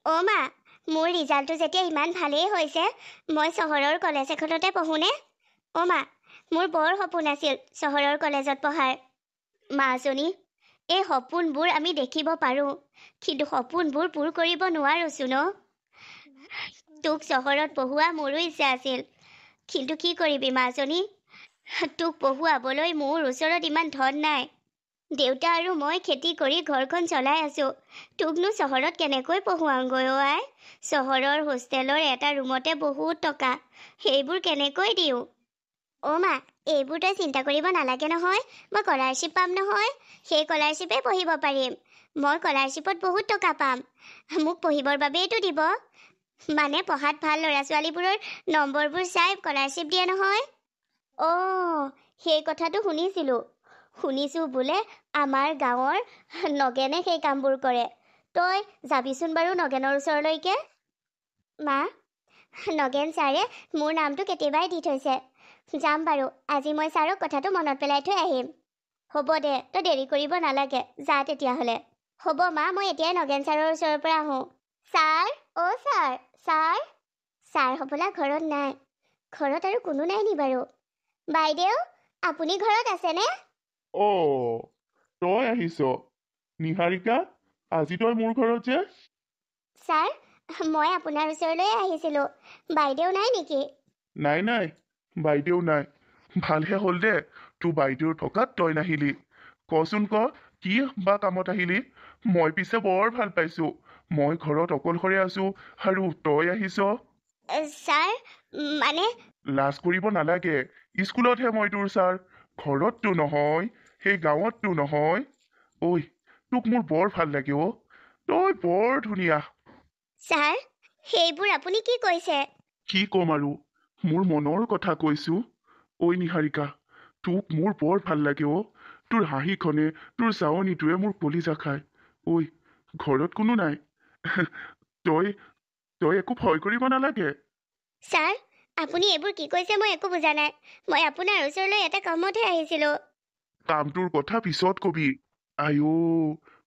অ' মা, মোৰ ৰিজাল্টটো যেতিয়া ইমান ভালেই হৈছে, মই চহৰৰ কলেজ এখনতে পঢ়োনে? অ' মা, মোৰ বৰ সপোন আছিল চহৰৰ কলেজত পঢ়াৰ। মাজনী, এই সপোনবোৰ আমি দেখিব পাৰোঁ, কিন্তু সপোনবোৰ পূৰ কৰিব নোৱাৰোঁচোন ন? তোক চহৰত পঢ়োৱা মোৰো ইচ্ছা আছিল, কিন্তু কি কৰিবি মাজনী? তোক পঢ়ুৱাবলৈ মোৰ ওচৰত ইমান ধন নাই। দেউতা আৰু মই খেতি কৰি ঘৰখন চলাই আছোঁ। তোকনো চহৰত কেনেকৈ পঢ়ুৱাওঁগৈ অ' আই? চহৰৰ হোষ্টেলৰ এটা ৰুমতে বহুত টকা, সেইবোৰ কেনেকৈ দিওঁ? অ' মা, এইবোৰ তই চিন্তা কৰিব নালাগে নহয়, মই স্কলাৰশ্বিপ পাম নহয়। সেই স্কলাৰশ্বিপে পঢ়িব পাৰিম। মই স্কলাৰশ্বিপত বহুত টকা পাম। মোক পঢ়িবৰ বাবেইতো দিব। মানে পঢ়াত ভাল ল'ৰা ছোৱালীবোৰৰ নম্বৰবোৰ চাই স্কলাৰশ্বিপ দিয়ে নহয়। অ', সেই কথাটো শুনিছোঁ বোলে আমাৰ গাঁৱৰ নগেনে সেই কামবোৰ কৰে। তই যাবিচোন বাৰু নগেনৰ ওচৰলৈকে। মা, নগেন ছাৰে মোৰ নামটো কেতিয়াবাই দি থৈছে। যাম বাৰু, আজি মই ছাৰক কথাটো মনত পেলাই থৈ আহিম। হ'ব দে, তই দেৰি কৰিব নালাগে, যা তেতিয়াহ'লে। হ'ব মা, মই এতিয়াই নগেন ছাৰৰ ওচৰৰ পৰা আহোঁ। ছাৰ, অ' ছাৰ, ছাৰ। ছাৰ হ'বলা ঘৰত নাই। ঘৰত আৰু কোনো নাই নি বাৰু? বাইদেউ, আপুনি ঘৰত আছেনে? অ', তই আহিছ নিহাৰিকা, আজি তই মোৰ ঘৰত যে? ছাৰ, মই আপোনাৰ ওচৰলৈ আহিছিলোঁ। বাইদেউ নাই নেকি? নাই, বাইদেউ নাই। ভালহে হ'ল দে, তোৰ বাইদেউ থকাত তই নাহিলি। কচোন ক, কি বা কামত আহিলি? মই পিছে বৰ ভাল পাইছোঁ। মই ঘৰত অকলশৰে আছোঁ আৰু তই আহিছ। ছাৰ, মানে লাজ কৰিব নালাগে, স্কুলতহে মই তোৰ ছাৰ, ঘৰততো নহয়, সেই গাঁৱততো নহয়। ঐ, তোক মোৰ বৰ ভাল লাগে অ', তই বৰ ধুনীয়া। ছাৰ, সেইবোৰ আপুনি কি কৈছে? কি ক'ম আৰু, মোৰ মনৰ কথা কৈছোঁ। ঐ নিহাৰিকা, তোক মোৰ বৰ ভাল লাগে অ', তোৰ হাঁহিখনে, তোৰ চাৱনিটোৱে মোৰ কলিজা খায়। ঐ, ঘৰত কোনো নাই? তই একো ভয় কৰিব নালাগে। ছাৰ, আপুনি এইবোৰ কি কৈছে মই একো বুজা নাই। মই আপোনাৰ ওচৰলৈ এটা কামতহে আহিছিলোঁ। কামটোৰ কথা পিছত কবি। আইঅ,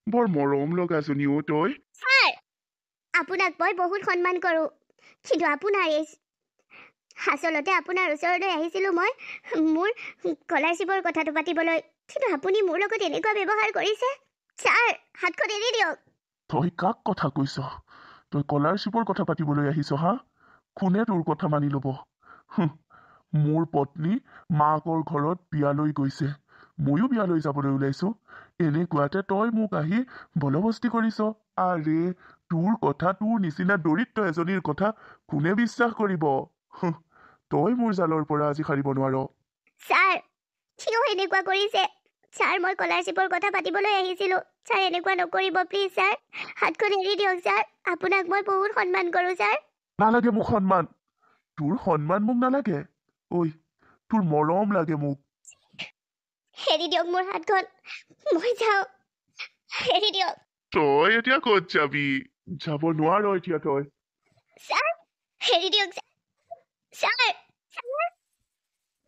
বৰ মৰম লগাজনী অ' তই। ছাৰ, আপোনাক মই বহুত সন্মান কৰোঁ, কিন্তু আচলতে আপোনাৰ ওচৰলৈ আহিছিলোঁ মই মোৰ স্কলাৰশ্বিপৰ কথাটো পাতিবলৈ, কিন্তু আপুনি মোৰ লগত এনেকুৱা ব্যৱহাৰ কৰিছে। ছাৰ, হাতখন এৰি দিয়ক। তই কাক কথা কৈছ? তই স্কলাৰশ্বিপৰ কথা পাতিবলৈ আহিছ হা? কোনে তোৰ কথা মানি ল'ব? মোৰ পত্নী মাকৰ ঘৰত বিয়ালৈ গৈছে, ময়ো বিয়ালৈ যাবলৈ ওলাইছো। এনেকুৱাতে তই মোক আহি বলবস্তি কৰিছ। আৰে, তোৰ কথা, তোৰ নিচিনা দৰিদ্ৰ এজনীৰ কথা কোনে বিশ্বাস কৰিব? তই মোৰ জালৰ পৰা আজি সাৰিব নোৱাৰ। ছাৰ, কিয় এনেকুৱা কৰিছে? ছাৰ, মই স্কলাৰশ্বিপৰ কথা পাতিবলৈ আহিছিলোঁ। ছাৰ, এনেকুৱা নকৰিব প্লিজ ছাৰ। হাতখন এৰি দিয়ক ছাৰ। আপোনাক মই বহুত সন্মান কৰোঁ ছাৰ। নালাগে মোক সন্মান, তোৰ সন্মান মোক নালাগে। ঐ, তোৰ মৰম লাগে মোক। এৰি দিয়ক মোৰ হাতখন, মই যাওঁ। এৰি দিয়ক। তই এতিয়া ক'ত যাবি? যাব নোৱাৰ এতিয়া তই। ছাৰ, এৰি দিয়ক ছাৰ।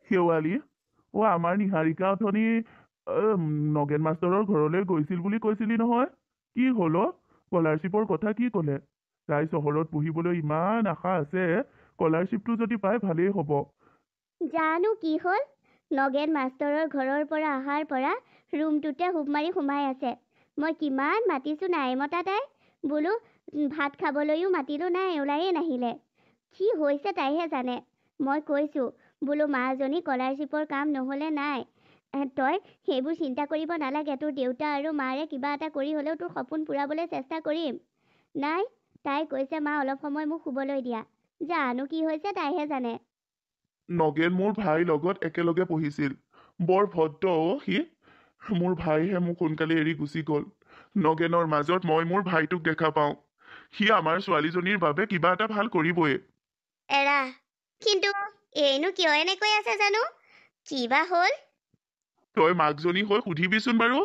শেৱালি, আমাৰ নিহাৰিকা অথনি নগেন মাষ্টৰৰ ঘৰলৈ গৈছিল বুলি কৈছিলি নহয়, কি হ'ল? স্কলাৰশ্বিপৰ কথা কি ক'লে? তাই চহৰত পঢ়িবলৈ ইমান আশা আছে, স্কলাৰশ্বিপটো যদি পায় ভালেই হ'ব। জানো কি হ'ল, নগেন মাষ্টৰৰ ঘৰৰ পৰা অহাৰ পৰা ৰুমটোতে হুপ মাৰি সোমাই আছে। মই কিমান মাতিছোঁ নাই মতা তাই। বোলো ভাত খাবলৈও মাতিলোঁ নাই, ওলায়ে নাহিলে। কি হৈছে তাইহে জানে। মই কৈছোঁ বোলো মাজনী স্কলাৰশ্বিপৰ কাম নহ'লে নাই, তই সেইবোৰ চিন্তা কৰিব নালাগে। তোৰ দেউতা আৰু মাৰে কিবা এটা কৰি হ'লেও তোৰ সপোন পূৰাবলৈ চেষ্টা কৰিম। নাই, তাই কৈছে মা অলপ সময় মোক শুবলৈ দিয়া। জানো কি হৈছে তাইহে জানে। নগেন মোৰ ভাইৰ লগত একেলগে পঢ়িছিল, বৰ ভদ্ৰ অ' সি। মোৰ ভাইহে মোক সোনকালে এৰি গুচি গ'ল। নগেনৰ মাজত মই মোৰ ভাইটোক দেখা পাওঁ। সি আমাৰ ছোৱালীজনীৰ বাবে কিবা এটা ভাল কৰিবই। এৰা, কিন্তু এইনো কিয় এনেকৈ আছে জানো, কি বা হ'ল? তই মাকজনী হৈ সুধিবিচোন বাৰু।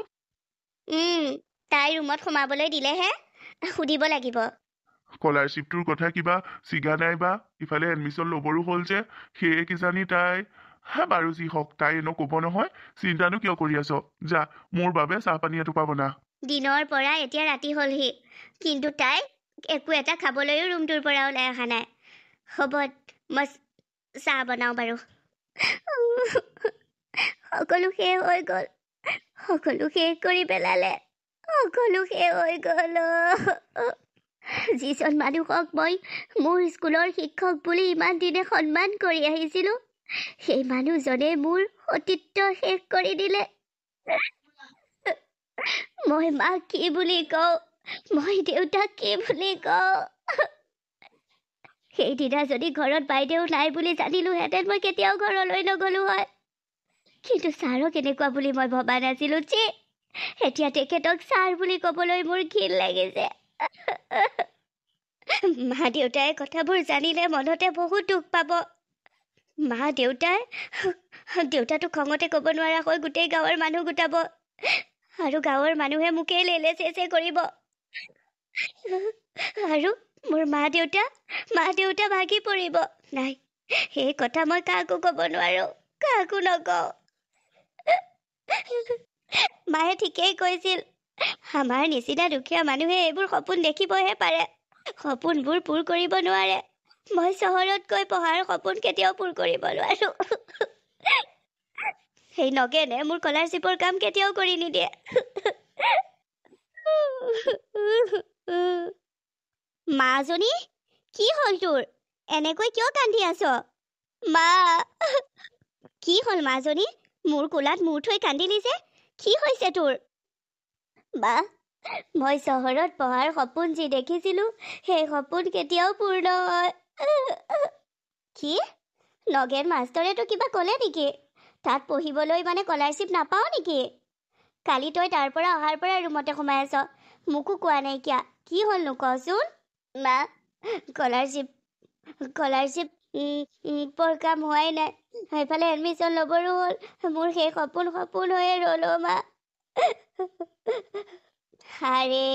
তাই ৰুমত সোমাবলৈ দিলেহে সুধিব লাগিব। স্কলাৰশ্বিপটোৰ কথা কিবা চিগা নাই বা? ইফালে এডমিশ্যন ল'বৰো হ'ল যে, সেয়ে কিজানি তাই বাৰু যি হওক, তাই এনেও ক'ব নহয়, চিন্তানো কিয় কৰি আছ? যা, মোৰ বাবে চাহপানী এটোপা বনা। দিনৰ পৰা এতিয়া ৰাতি হ'লহি, কিন্তু তাই একো এটা খাবলৈও ৰুমটোৰ পৰা ওলাই অহা নাই। হ'ব, মই চাহ বনাওঁ বাৰু। সকলো শেষ হৈ গ'ল, সকলো শেষ কৰি পেলালে, সকলো শেষ হৈ গ'ল। যিজন মানুহক মই মোৰ স্কুলৰ শিক্ষক বুলি ইমান দিনে সন্মান কৰি আহিছিলোঁ, সেই মানুহজনে মোৰ সতীত্ব শেষ কৰি দিলে। মই মাক কি বুলি কওঁ, মই দেউতাক কি বুলি কওঁ? সেইদিনা যদি ঘৰত বাইদেউ নাই বুলি জানিলোহেঁতেন মই কেতিয়াও ঘৰলৈ নগ'লো হয়। কিন্তু ছাৰক এনেকুৱা বুলি মই ভবা নাছিলোঁ। এতিয়া তেখেতক ছাৰ বুলি ক'বলৈ মোৰ ঘিণ লাগিছে। মা দেউতাই কথাবোৰ জানিলে মনতে বহুত দুখ পাব। মা দেউতাটো খঙতে ক'ব নোৱাৰাকৈ গোটেই গাঁৱৰ মানুহ গোটাব, আৰু গাঁৱৰ মানুহে মোকেই লেলে চেচে কৰিব। আৰু মোৰ মা দেউতা ভাগি পৰিব। নাই, সেই কথা মই কাকো ক'ব নোৱাৰো, কাকো নকওঁ। মায়ে ঠিকেই কৈছিল, আমাৰ নিচিনা দুখীয়া মানুহে এইবোৰ সপোন দেখিবহে পাৰে, সপোনবোৰ পূৰ কৰিব নোৱাৰে। মই চহৰত গৈ পঢ়াৰ সপোন কেতিয়াও পূৰ কৰিব নোৱাৰো। সেই নগেনে মোৰ স্কলাৰশ্বিপৰ কাম কেতিয়াও কৰি নিদিয়ে। মাজনী, কি হ'ল তোৰ? এনেকৈ কিয় কান্দি আছ? মা! কি হ'ল মাজনী? মোৰ কোলাত মূৰ থৈ কান্দিলি যে, কি হৈছে তোৰ? মা, মই চহৰত পঢ়াৰ সপোন যি দেখিছিলোঁ, সেই সপোন কেতিয়াও পূৰ্ণ হয়। কি? নগেন মাষ্টৰেতো কিবা ক'লে নেকি? তাত পঢ়িবলৈ মানে স্কলাৰশ্বিপ নাপাওঁ নেকি? কালি তই তাৰ পৰা অহাৰ পৰা ৰুমতে সোমাই আছ, মোকো কোৱা নাইকিয়া। কি হ'লনো কচোন? মা, স্কলাৰশ্বিপৰ কাম হোৱাই নাই, সেইফালে এডমিশ্যন ল'বৰো হ'ল। মোৰ সেই সপোন হৈয়ে ৰ'ল অ' মা। আৰে,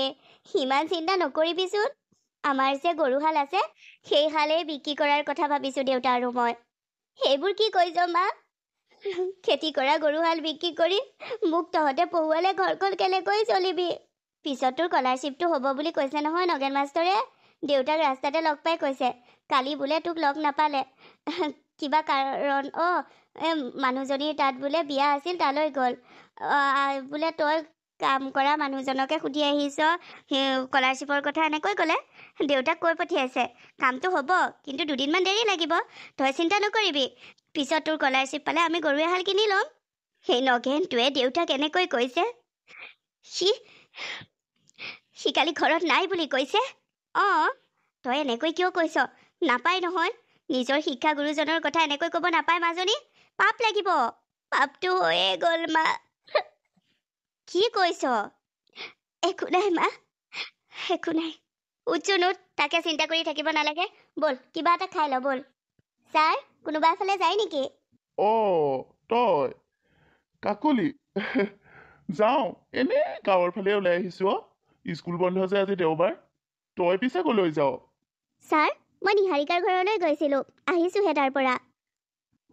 সিমান চিন্তা নকৰিবিচোন। আমাৰ যে গৰুহাল আছে, সেই হালেই বিক্ৰী কৰাৰ কথা ভাবিছোঁ দেউতা আৰু মই। সেইবোৰ কি কৈছ মা? খেতি কৰা গৰুহাল বিক্ৰী কৰি মোক তহঁতে পঢ়ুৱালে ঘৰখন কেনেকৈ চলিবি? পিছত তোৰ স্কলাৰশ্বিপটো হ'ব বুলি কৈছে নহয় নগেন মাষ্টৰে। দেউতাক ৰাস্তাতে লগ পাই কৈছে, কালি বোলে তোক লগ নাপালে, কিবা কাৰণ। মানুহজনীৰ তাত বোলে বিয়া আছিল, তালৈ গ'ল। বোলে তই কাম কৰা মানুহজনকে সুধি আহিছ স্কলাৰশ্বিপৰ কথা, এনেকৈ ক'লে। দেউতাক কৈ পঠিয়াইছে, কামটো হ'ব, কিন্তু দুদিনমান দেৰি লাগিব। তই চিন্তা নকৰিবি, পিছত তোৰ স্কলাৰশ্বিপ পালে আমি গৰু এহাল কিনি ল'ম। সেই নগেনটোৱে দেউতাক এনেকৈ কৈছে। সি কালি ঘৰত নাই বুলি কৈছে। অঁ, তই এনেকৈ কিয় কৈছ? নাপায় নহয়, নিজৰ শিক্ষা গুৰুজনৰ কথা এনেকৈ ক'ব নাপায় মাজনী, পাপ লাগিব। পাপটো হৈয়ে গ'ল মা। কি কৈছ? একো নাই মা, একো নাই। উঠ, তাকে চিন্তা কৰি থাকিব নালাগে। ব'ল, কিবা এটা খাই ল, ব'ল। ছাৰ, কোনোবা এফালে যায় নেকি? তই কাকলি। যাওঁ, এনে গাঁৱৰ ফালে ওলাই আহিছোঁ। স্কুল বন্ধ যে আজি দেওবাৰ। তই পিছে ক'লৈ যাৱ? ছাৰ, মই নিহাৰিকাৰ ঘৰলৈ গৈছিলোঁ, আহিছোঁহে তাৰ পৰা।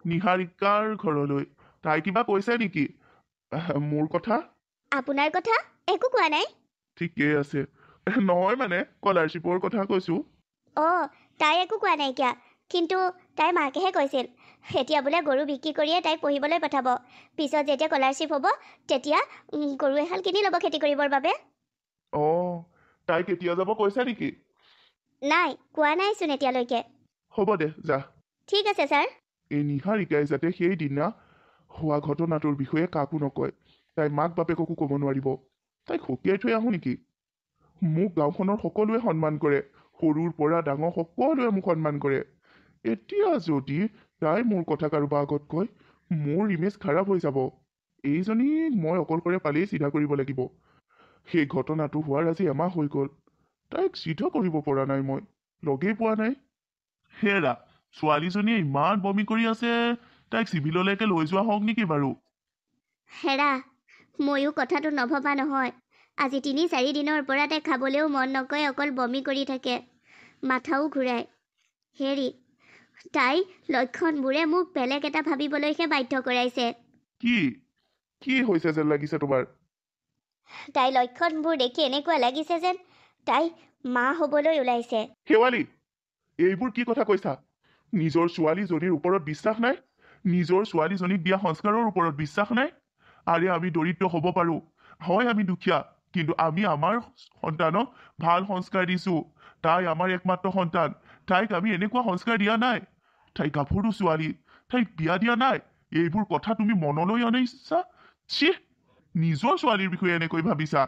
নিহাৰিকাৰ ঘৰলৈ? তাই কিবা কৈছে নেকি মোৰ কথা? আপোনাৰ কথা একো কোৱা নাই। ঠিকেই আছে। নহয় মানে স্কলাৰশ্বিপৰ কথা কৈছোঁ। অঁ, তাই একো কোৱা নাইকিয়া, কিন্তু তাইৰ মাকেহে কৈছিল এতিয়া বোলে গৰু বিক্ৰী কৰিয়ে তাইক পঢ়িবলৈ পঠাব। পিছত যেতিয়া স্কলাৰশ্বিপ হ'ব, তেতিয়া গৰু এহাল কিনি ল'ব খেতি কৰিবৰ বাবে। অঁ, তাই কেতিয়া যাব কৈছে নেকি? নাই, কোৱা নাইচোন এতিয়ালৈকে। হ'ব দে, যা। ঠিক আছে ছাৰ। এই নিহাৰিকাই যাতে সেইদিনা হোৱা ঘটনাটোৰ বিষয়ে কাকো নকয়। তাই মাক বাপেককো ক'ব নোৱাৰিব। তাইক সকীয়াই থৈ আহোঁ নেকি? মোক গাঁওখনৰ সকলোৱে সন্মান কৰে, সৰুৰ পৰা ডাঙৰ সকলোৱে মোক সন্মান কৰে। এতিয়া যদি তাই মোৰ কথা কাৰোবাৰ আগত কয়, মোৰ ইমেজ খাৰাপ হৈ যাব। এইজনীক মই অকলশৰে পালেই চিধা কৰিব লাগিব। সেই ঘটনাটো হোৱাৰ আজি এমাহ হৈ গ'ল, তাইক চিধা কৰিব পৰা নাই, মই লগেই পোৱা নাই। হেৰা, ছোৱালীজনীয়ে ইমান বমি কৰি আছে, তাইক চিভিললৈকে লৈ যোৱা হওক নেকি বাৰু? হেৰা, ময়ো কথাটো নভবা নহয়। আজি ৩-৪ দিনৰ পৰা তাই খাবলৈও মন নকৰে, অকল বমি কৰি থাকে, মাথাও ঘূৰাই। হেৰি, তাই লক্ষণবোৰে মোক বেলেগ এটা ভাবিবলৈহে বাধ্য কৰাইছে। কি হৈছে যেন লাগিছে তোমাৰ? তাইৰ লক্ষণবোৰ দেখি এনেকুৱা লাগিছে যেন তাই মা হ'বলৈ ওলাইছে। শেৱালি, এইবোৰ কি কথা কৈছা? নিজৰ ছোৱালীজনীৰ ওপৰত বিশ্বাস নাই? নিজৰ ছোৱালীজনীক দিয়া সংস্কাৰৰ ওপৰত বিশ্বাস নাই? আৰে আমি দৰিদ্ৰ হ'ব পাৰোঁ, হয় আমি দুখীয়া, কিন্তু আমি আমাৰ সন্তানক ভাল সংস্কাৰ দিছোঁ। তাই আমাৰ একমাত্ৰ সন্তান, তাইক আমি এনেকুৱা সংস্কাৰ দিয়া নাই। তাই গাভৰু ছোৱালী, তাইক বিয়া দিয়া নাই। এইবোৰ কথা তুমি মনলৈ আনিছা? ছি, নিজৰ ছোৱালীৰ বিষয়ে এনেকৈ ভাবিছা?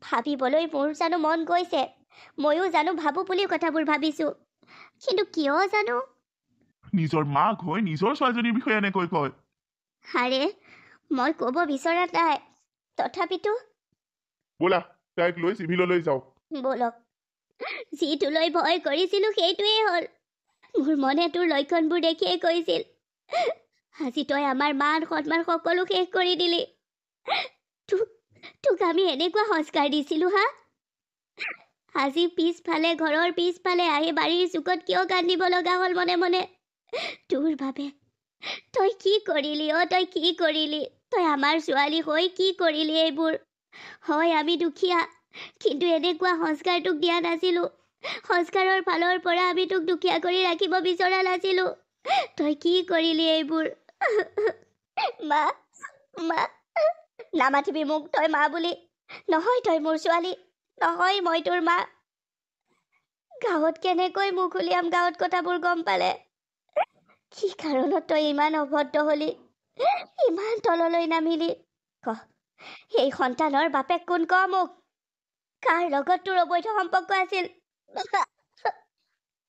ভাবিবলৈ মোৰ জানো মন গৈছে? ময়ো জানো ভাবোঁ বুলি কথাবোৰ ভাবিছোঁ, কিন্তু কিয় জানো? নিজৰ মাক হৈ নিজৰ ছোৱালীজনীৰ বিষয়ে এনেকৈ কয়? আৰে মই ক'ব বিচৰা নাই, তথাপিতো ব'লা, তাইক লৈ চিভিললৈ যাওঁ। ব'লক। যিটোলৈ ভয় কৰিছিলোঁ সেইটোৱেই হ'ল। মোৰ মনে তোৰ লক্ষণবোৰ দেখিয়ে কৈছিল, আজি তই আমাৰ মান সন্মান সকলো শেষ কৰি দিলি। তোক আমি এনেকুৱা সংস্কাৰ দিছিলোঁ হা? আজি পিছফালে ঘৰৰ পিছফালে আহি বাৰীৰ চুকত কিয় কান্দিব লগা হ'ল মনে মনে? তোৰ বাবে। তই কি কৰিলি তই কি কৰিলি? তই আমাৰ ছোৱালী হৈ কি কৰিলি এইবোৰ? হয় আমি দুখীয়া, কিন্তু এনেকুৱা সংস্কাৰ তোক দিয়া নাছিলোঁ। সংস্কাৰৰ ফালৰ পৰা আমি তোক দুখীয়া কৰি ৰাখিব বিচৰা নাছিলোঁ। তই কি কৰিলি এইবোৰ? মা, মা, নামাতিবি মোক তই মা বুলি। নহয় তই মোৰ ছোৱালী, নহয় মই তোৰ মা। গাঁৱত কেনেকৈ মুখ উলিয়াম? গাঁৱত কথাবোৰ গম পালে কি কাৰণত তই ইমান অভদ্ৰ হলি, ইমান তললৈ নামিলি? ক, এই সন্তানৰ বাপেক কোন? ক মোক, কাৰ লগত তোৰ অবৈধ সম্পৰ্ক আছিল?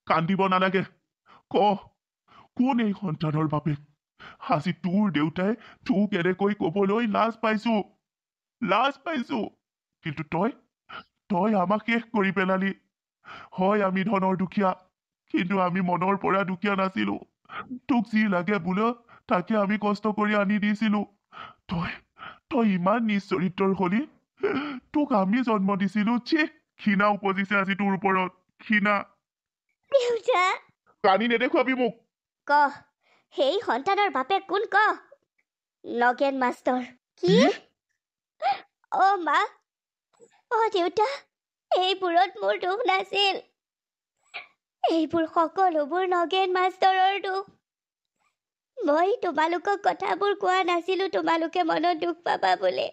কান্দিব নালাগে, ক, কোন এই সন্তানৰ বাপেক? আজি তোৰ দেউতাই তোক এনেকৈ কবলৈ লাজ পাইছো, কিন্তু তই আমাক শেষ কৰি পেলালি। হয় আমি ধনৰ দুখীয়া, কিন্তু আমি মনৰ পৰা দুখীয়া নাছিলো। তোক যি লাগে বোলে তাকে আমি কষ্ট কৰি আনি দিছিলো। তই ইমান নিজ চৰিত্ৰৰ হলি। তোক আমি জন্ম দিছিলো। ছি, ঘৃণা উপজিছে আজি তোৰ ওপৰত, ঘৃণা। দেউতা, কানি নেদেখুৱাবি মোক। ক, সেই সন্তানৰ বাপেক কোন? ক। নগেন মাষ্টৰ। কি? মা, দেউতা, এইবোৰত মোৰ দুখ নাছিল। এইবোৰ সকলোবোৰ নগেন মাষ্টৰৰ দুখ। মই তোমালোকক কথাবোৰ কোৱা নাছিলো তোমালোকে মনত দুখ পাবা বুলি,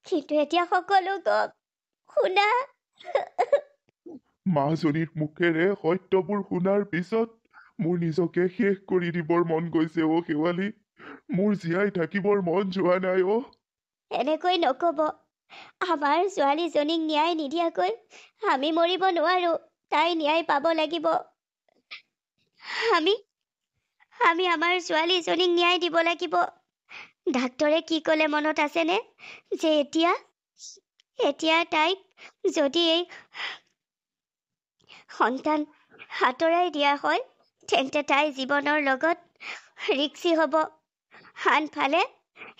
কিন্তু এতিয়া সকলো গম শুনা। মাজনীৰ মুখেৰে সত্যবোৰ শুনাৰ পিছত মোৰ নিজকে শেষ কৰি দিবৰ মন গৈছে। শেৱালি, মোৰ জীয়াই থাকিবৰ মন যোৱা নাই। এনেকৈ নকব। আমাৰ ছোৱালীজনীক ন্যায় নিদিয়াকৈ আমি মৰিব নোৱাৰো। তাই ন্যায় পাব লাগিব। আমি আমাৰ ছোৱালীজনীক ন্যায় দিব লাগিব। ডাক্তৰে কি ক'লে মনত আছেনে? যে এতিয়া তাইক যদি এই সন্তান আঁতৰাই দিয়া হয়, তেন্তে তাই জীৱনৰ লগত ৰিক্সি হ'ব। আনফালে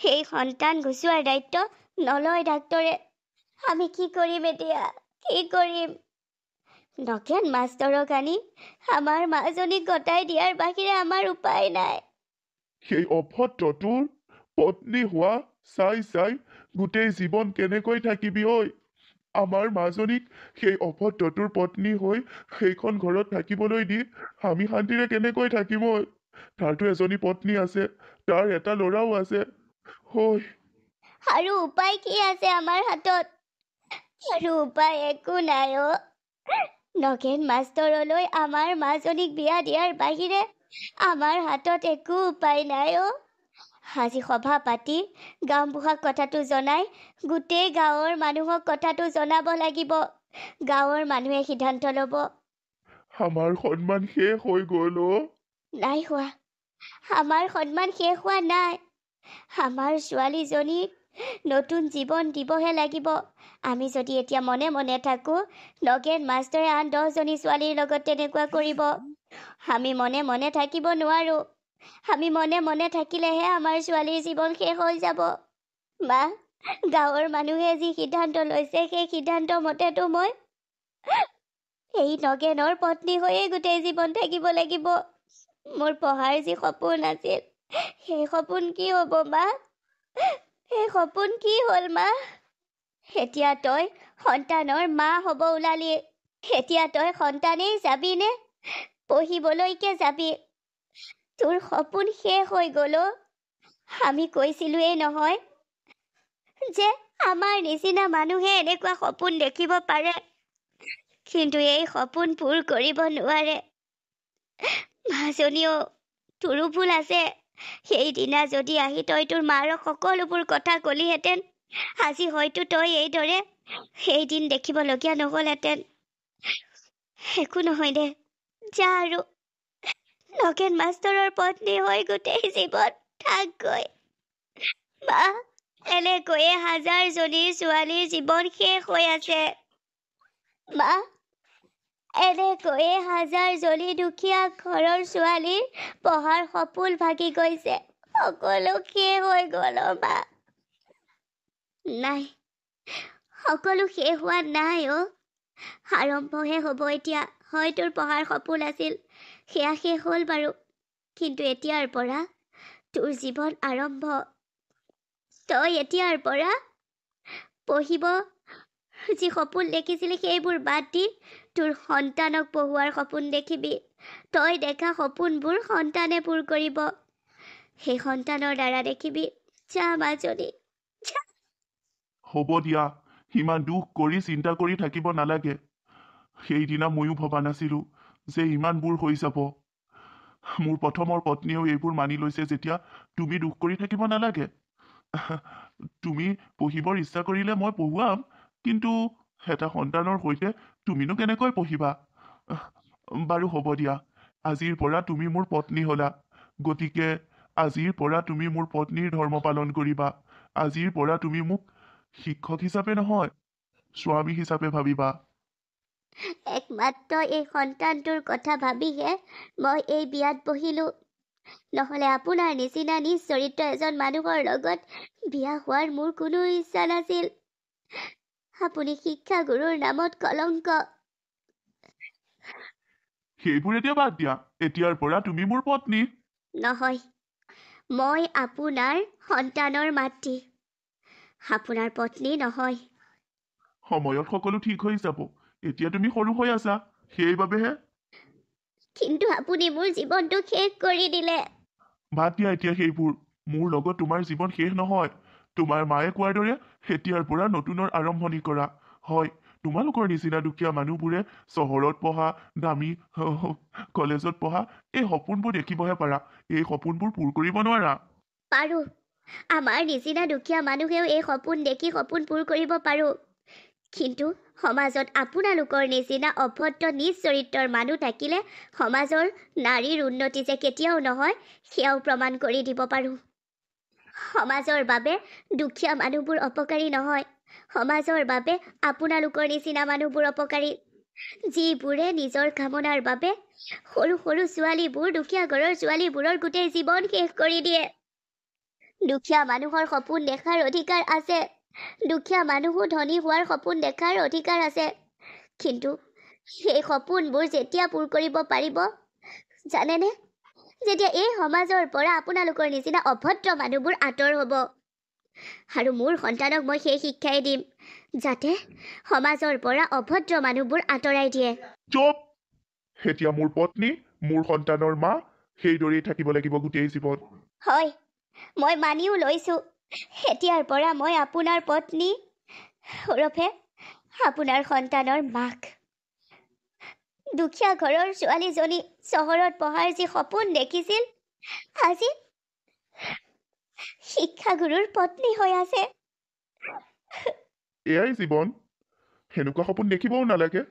সেই সন্তান গুচোৱাৰ দায়িত্ব নলয় ডাক্তৰে। আমি কি কৰিম এতিয়া? কি কৰিম? নগেন মাষ্টৰক আনি আমাৰ মাজনীক গতাই দিয়াৰ বাহিৰে আমাৰ উপায় নাই। সেই অভদ্ৰটোৰ পত্নী হোৱা চাই গোটেই জীৱন কেনেকৈ থাকিবি? আমাৰ মাজনীক সেই অভদ্ৰটোৰ পত্নী হৈ সেইখন ঘৰত থাকিবলৈ দি আমি শান্তিৰে কেনেকৈ থাকিম? তাৰতো এজনী পত্নী আছে, তাৰ এটা ল'ৰাও আছে। আৰু উপায় কি আছে আমাৰ হাতত? আৰু উপায় একো নাই। নগেন মাষ্টৰলৈ আমাৰ মাজনীক বিয়া দিয়াৰ বাহিৰে আমাৰ হাতত একো উপায় নাই। আজি সভা পাতি গাঁওবুঢ়াক কথাটো জনাই গোটেই গাঁৱৰ মানুহক কথাটো জনাব লাগিব। গাঁৱৰ মানুহে সিদ্ধান্ত ল'ব। আমাৰ সন্মান শেষ হৈ গ'ল। নাই হোৱা, আমাৰ সন্মান শেষ হোৱা নাই। আমাৰ ছোৱালীজনীক নতুন জীৱন দিবহে লাগিব। আমি যদি এতিয়া মনে মনে থাকো, নগেন মাষ্টৰে আন 10জনী ছোৱালীৰ লগত তেনেকুৱা কৰিব। আমি মনে মনে থাকিব নোৱাৰো। আমি মনে মনে থাকিলেহে আমাৰ ছোৱালীৰ জীৱন শেষ হৈ যাব। মা, গাঁৱৰ মানুহে যি সিদ্ধান্ত লৈছে সেই সিদ্ধান্ত মতেতো মই এই নগেনৰ পত্নী হৈয়ে গোটেই জীৱন থাকিব লাগিব। মোৰ পঢ়াৰ যি সপোন আছিল, সেই সপোন কি হ'ব মা? সেই সপোন কি হ'ল মা? এতিয়া তই সন্তানৰ মা হ'ব ওলালি। এতিয়া তই সন্তানেই যাবিনে পঢ়িবলৈকে যাবি? তোৰ সপোন শেষ হৈ গ'ল অ'। আমি কৈছিলোৱেই নহয় যে আমাৰ নিচিনা মানুহে এনেকুৱা সপোন দেখিব পাৰে, কিন্তু এই সপোন পূৰ কৰিব নোৱাৰে। মাজনীও তোৰো ভুল আছে। সেইদিনা যদি আহি তই তোৰ মাৰক সকলোবোৰ কথা কলিহেঁতেন, আজি হয়তো তই এইদৰে সেইদিন দেখিবলগীয়া নহ'লহেঁতেন। একো নহয় দে, যা আৰু নগেন মাষ্টৰৰ পত্নী হৈ গোটেই জীৱন থাকগৈ। মা, এনেকৈয়ে হাজাৰজনীৰ ছোৱালীৰ জীৱন শেষ হৈ আছে। মা, এনেকৈয়ে হাজাৰজনী দুখীয়া ঘৰৰ ছোৱালীৰ পঢ়াৰ সপোন ভাগি গৈছে। সকলো শেষ হৈ গ'ল অ' মা। নাই, সকলো শেষ হোৱা নাই অ'। আৰম্ভহে হ'ব এতিয়া। হয় তোৰ পঢ়াৰ সপোন আছিল, সেয়া শেষ হ'ল বাৰু, কিন্তু এতিয়াৰ পৰা তোৰ জীৱন আৰম্ভ। তই এতিয়াৰ পৰা পঢ়িব যি সপোন দেখিছিলি সেইবোৰ বাদ দি তোৰ সন্তানক পঢ়োৱাৰ সপোন দেখিবি। তই দেখা সপোনবোৰ সন্তানে পূৰ কৰিব। সেই সন্তানৰ দ্বাৰা দেখিবি। যা মাজনী, যা। হ'ব দিয়া, ইমান দুখ কৰি চিন্তা কৰি থাকিব নালাগে। সেইদিনা ময়ো ভবা নাছিলো যে ইমানবোৰ হৈ যাব। মোৰ প্ৰথমৰ পত্নীয়েও এইবোৰ মানি লৈছে যেতিয়া তুমি দুখ কৰি থাকিব নালাগে। তুমি পঢ়িবৰ ইচ্ছা কৰিলে মই পঢ়ুৱাম, কিন্তু এটা সন্তানৰ সৈতে তুমিনো কেনেকৈ পঢ়িবা? বাৰু হ'ব দিয়া, আজিৰ পৰা তুমি মোৰ পত্নী হ'লা, গতিকে আজিৰ পৰা তুমি মোৰ পত্নীৰ ধৰ্ম পালন কৰিবা। আজিৰ পৰা তুমি মোক শিক্ষক হিচাপে নহয়, স্বামী হিচাপে ভাবিবা। একমাত্ৰ এই সন্তানটোৰ কথা ভাবিহে মই এই বিয়াত বহিলো। নহ'লে আপোনাৰ নিচিনা নিজ চৰিত্ৰ এজন মানুহৰ লগত বিয়া হোৱাৰ মোৰ কোনো ইচ্ছা নাছিল। আপুনি শিক্ষাগুৰুৰ নামত কলংক। সেইবোৰ এতিয়া বাদ দিয়া, এতিয়াৰ পৰা তুমি মোৰ পত্নী। নহয়, মই আপোনাৰ সন্তানৰ মাতৃ, আপোনাৰ পত্নী নহয়। সময়ত সকলো ঠিক হৈ যাব। এতিয়া তুমি সৰু হৈ আছা, সেইবাবেহে। কিন্তু আপুনি মোৰ জীৱনটো শেষ কৰি দিলে। বাদ দিয়া এতিয়া সেইবোৰ। মোৰ লগত তোমাৰ জীৱন শেষ নহয়। তোমাৰ মায়ে কোৱাৰ দৰে এতিয়াৰ পৰা নতুনৰ আৰম্ভণি কৰা। হয়, তোমালোকৰ নিচিনা দুখীয়া মানুহবোৰে চহৰত পঢ়া, দামী কলেজত পঢ়া, এই সপোনবোৰ দেখিবহে পাৰা। এই সপোনবোৰ পূৰ কৰিব নোৱাৰা। পাৰোঁ। আমাৰ নিচিনা দুখীয়া মানুহেও এই সপোন দেখি সপোন পূৰ কৰিব পাৰোঁ। কিন্তু সমাজত আপোনালোকৰ নিচিনা অভদ্ৰ নিজ চৰিত্ৰৰ মানুহ থাকিলে সমাজৰ নাৰীৰ উন্নতি যে কেতিয়াও নহয়, সেয়াও প্ৰমাণ কৰি দিব পাৰোঁ। সমাজৰ বাবে দুখীয়া মানুহবোৰ অপকাৰী নহয়, সমাজৰ বাবে আপোনালোকৰ নিচিনা মানুহবোৰ অপকাৰী, যিবোৰে নিজৰ কামনাৰ বাবে সৰু সৰু ছোৱালীবোৰ, দুখীয়া ঘৰৰ ছোৱালীবোৰৰ গোটেই জীৱন শেষ কৰি দিয়ে। দুখীয়া মানুহৰ সপোন দেখাৰ অধিকাৰ আছে। দুখীয়া মানুহো ধনী হোৱাৰ সপোন দেখাৰ অধিকাৰ আছে। কিন্তু সেই সপোনবোৰ যেতিয়া পূৰ কৰিব পাৰিব, জানেনে? যেতিয়া এই সমাজৰ পৰা আপোনালোকৰ নিচিনা অভদ্ৰ মানুহবোৰ আঁতৰ হ'ব। আৰু মোৰ সন্তানক মই সেই শিক্ষাই দিম, যাতে সমাজৰ পৰা অভদ্ৰ মানুহবোৰ আঁতৰাই দিয়ে। চুপ! এতিয়া মোৰ পত্নী, মোৰ সন্তানৰ মা, সেইদৰেই থাকিব লাগিব গোটেই জীৱন। হয়, মই মানিও লৈছোঁ। এতিয়াৰ পৰা মই আপোনাৰ পত্নী, ওৰফে আপোনাৰ সন্তানৰ মাক। দুখীয়া ঘৰৰ ছোৱালীজনী চহৰত পঢ়াৰ যি সপোন দেখিছিল, আজি শিক্ষাগুৰুৰ পত্নী হৈ আছে। এয়াই জীৱন। সেনেকুৱা সপোন দেখিবও নালাগে।